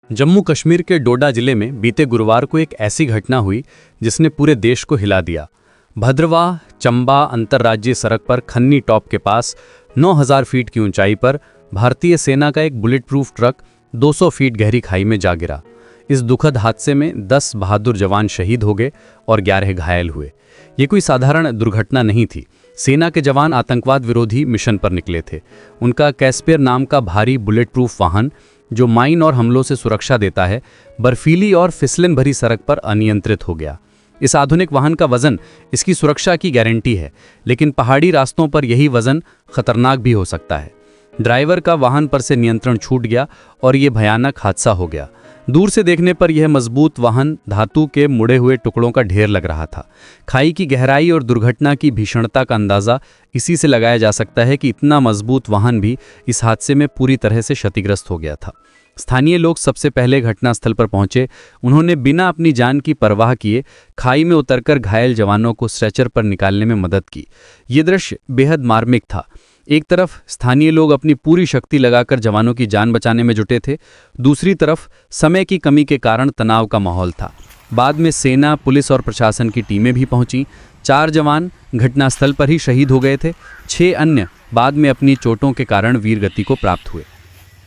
जम्मू कश्मीर के डोडा जिले में बीते गुरुवार को एक ऐसी घटना हुई जिसने पूरे देश को हिला दिया। भद्रवाह चंबा अंतर्राज्यीय सड़क पर खन्नी टॉप के पास 9000 फीट की ऊंचाई पर भारतीय सेना का एक बुलेट प्रूफ ट्रक 200 फीट गहरी खाई में जा गिरा। इस दुखद हादसे में 10 बहादुर जवान शहीद हो गए और 11 घायल हुए। ये कोई साधारण दुर्घटना नहीं थी। सेना के जवान आतंकवाद विरोधी मिशन पर निकले थे। उनका कैस्पेयर नाम का भारी बुलेट प्रूफ वाहन, जो माइन और हमलों से सुरक्षा देता है, बर्फीली और फिसलन भरी सड़क पर अनियंत्रित हो गया। इस आधुनिक वाहन का वजन इसकी सुरक्षा की गारंटी है, लेकिन पहाड़ी रास्तों पर यही वजन खतरनाक भी हो सकता है। ड्राइवर का वाहन पर से नियंत्रण छूट गया और ये भयानक हादसा हो गया। दूर से देखने पर यह मजबूत वाहन धातु के मुड़े हुए टुकड़ों का ढेर लग रहा था। खाई की गहराई और दुर्घटना की भीषणता का अंदाज़ा इसी से लगाया जा सकता है कि इतना मजबूत वाहन भी इस हादसे में पूरी तरह से क्षतिग्रस्त हो गया था। स्थानीय लोग सबसे पहले घटनास्थल पर पहुंचे। उन्होंने बिना अपनी जान की परवाह किए खाई में उतरकर घायल जवानों को स्ट्रेचर पर निकालने में मदद की। ये दृश्य बेहद मार्मिक था। एक तरफ स्थानीय लोग अपनी पूरी शक्ति लगाकर जवानों की जान बचाने में जुटे थे, दूसरी तरफ समय की कमी के कारण तनाव का माहौल था। बाद में सेना, पुलिस और प्रशासन की टीमें भी पहुंची। 4 जवान घटनास्थल पर ही शहीद हो गए थे। 6 अन्य बाद में अपनी चोटों के कारण वीरगति को प्राप्त हुए।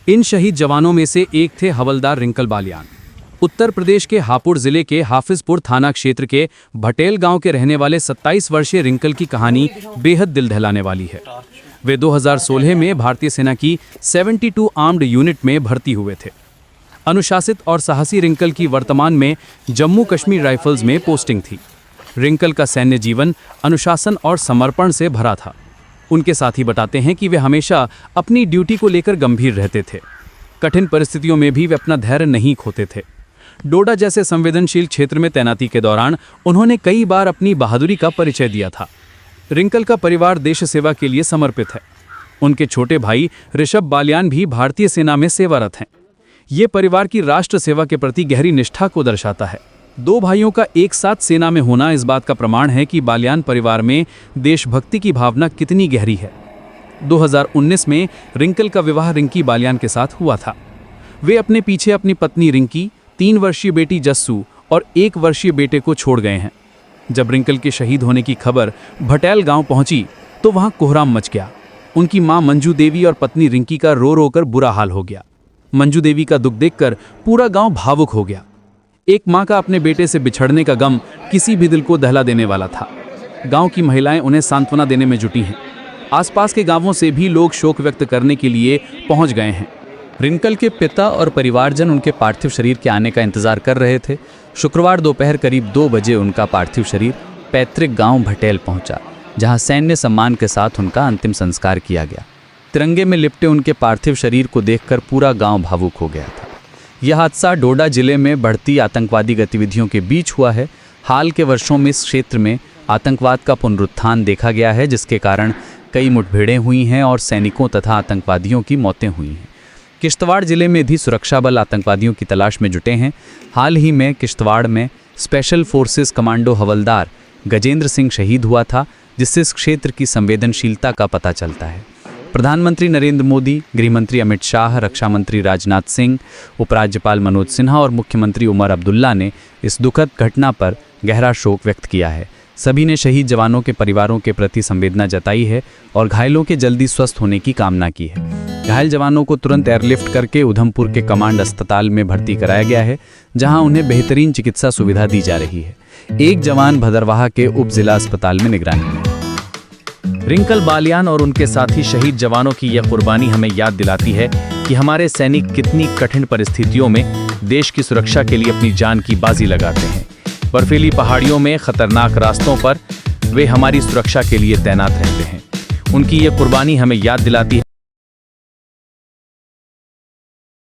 इन शहीद जवानों में से एक थे हवलदार रिंकल बालियान। उत्तर प्रदेश के हापुड़ जिले के हाफिजपुर थाना क्षेत्र के भटेल गांव के रहने वाले 27 वर्षीय रिंकल की कहानी बेहद दिल दहलाने वाली है। वे 2016 में भारतीय सेना की 72 आर्म्ड यूनिट में भर्ती हुए थे। अनुशासित और साहसी रिंकल की वर्तमान में जम्मू कश्मीर राइफल्स में पोस्टिंग थी। रिंकल का सैन्य जीवन अनुशासन और समर्पण से भरा था। उनके साथी बताते हैं कि वे हमेशा अपनी ड्यूटी को लेकर गंभीर रहते थे। कठिन परिस्थितियों में भी वे अपना धैर्य नहीं खोते थे। डोडा जैसे संवेदनशील क्षेत्र में तैनाती के दौरान उन्होंने कई बार अपनी बहादुरी का परिचय दिया था। रिंकल का परिवार देश सेवा के लिए समर्पित है। उनके छोटे भाई ऋषभ बालियान भी भारतीय सेना में सेवारत हैं। ये परिवार की राष्ट्र सेवा के प्रति गहरी निष्ठा को दर्शाता है। 2 भाइयों का एक साथ सेना में होना इस बात का प्रमाण है कि बालियान परिवार में देशभक्ति की भावना कितनी गहरी है। 2019 में रिंकल का विवाह रिंकी बालियान के साथ हुआ था। वे अपने पीछे अपनी पत्नी रिंकी, 3 वर्षीय बेटी जस्सू और 1 वर्षीय बेटे को छोड़ गए हैं। जब रिंकल के शहीद होने की खबर भटेल गांव पहुंची तो वहां कोहराम मच गया। उनकी मां मंजू देवी और पत्नी रिंकी का रो रो कर बुरा हाल हो गया। मंजू देवी का दुख देखकर पूरा गांव भावुक हो गया। एक मां का अपने बेटे से बिछड़ने का गम किसी भी दिल को दहला देने वाला था। गांव की महिलाएं उन्हें सांत्वना देने में जुटी हैं। आसपास के गांवों से भी लोग शोक व्यक्त करने के लिए पहुंच गए हैं। रिंकल के पिता और परिवारजन उनके पार्थिव शरीर के आने का इंतजार कर रहे थे। शुक्रवार दोपहर करीब 2 बजे उनका पार्थिव शरीर पैतृक गांव भटेल पहुंचा, जहां सैन्य सम्मान के साथ उनका अंतिम संस्कार किया गया। तिरंगे में लिपटे उनके पार्थिव शरीर को देखकर पूरा गांव भावुक हो गया था। यह हादसा डोडा जिले में बढ़ती आतंकवादी गतिविधियों के बीच हुआ है। हाल के वर्षों में इस क्षेत्र में आतंकवाद का पुनरुत्थान देखा गया है, जिसके कारण कई मुठभेड़ें हुई हैं और सैनिकों तथा आतंकवादियों की मौतें हुई हैं। किश्तवाड़ जिले में भी सुरक्षा बल आतंकवादियों की तलाश में जुटे हैं। हाल ही में किश्तवाड़ में स्पेशल फोर्सेस कमांडो हवलदार गजेंद्र सिंह शहीद हुआ था, जिससे इस क्षेत्र की संवेदनशीलता का पता चलता है। प्रधानमंत्री नरेंद्र मोदी, गृहमंत्री अमित शाह, रक्षा मंत्री राजनाथ सिंह, उपराज्यपाल मनोज सिन्हा और मुख्यमंत्री उमर अब्दुल्ला ने इस दुखद घटना पर गहरा शोक व्यक्त किया है। सभी ने शहीद जवानों के परिवारों के प्रति संवेदना जताई है और घायलों के जल्दी स्वस्थ होने की कामना की है। घायल जवानों को तुरंत एयरलिफ्ट करके उधमपुर के कमांड अस्पताल में भर्ती कराया गया है, जहां उन्हें बेहतरीन चिकित्सा सुविधा दी जा रही है। एक जवान भदरवाह के उप जिला अस्पताल में निगरानी में। रिंकल बालियान और उनके साथी शहीद जवानों की यह कुर्बानी हमें याद दिलाती है कि हमारे सैनिक कितनी कठिन परिस्थितियों में देश की सुरक्षा के लिए अपनी जान की बाजी लगाते हैं। बर्फीली पहाड़ियों में खतरनाक रास्तों पर वे हमारी सुरक्षा के लिए तैनात रहते हैं। उनकी ये कुर्बानी हमें याद दिलाती है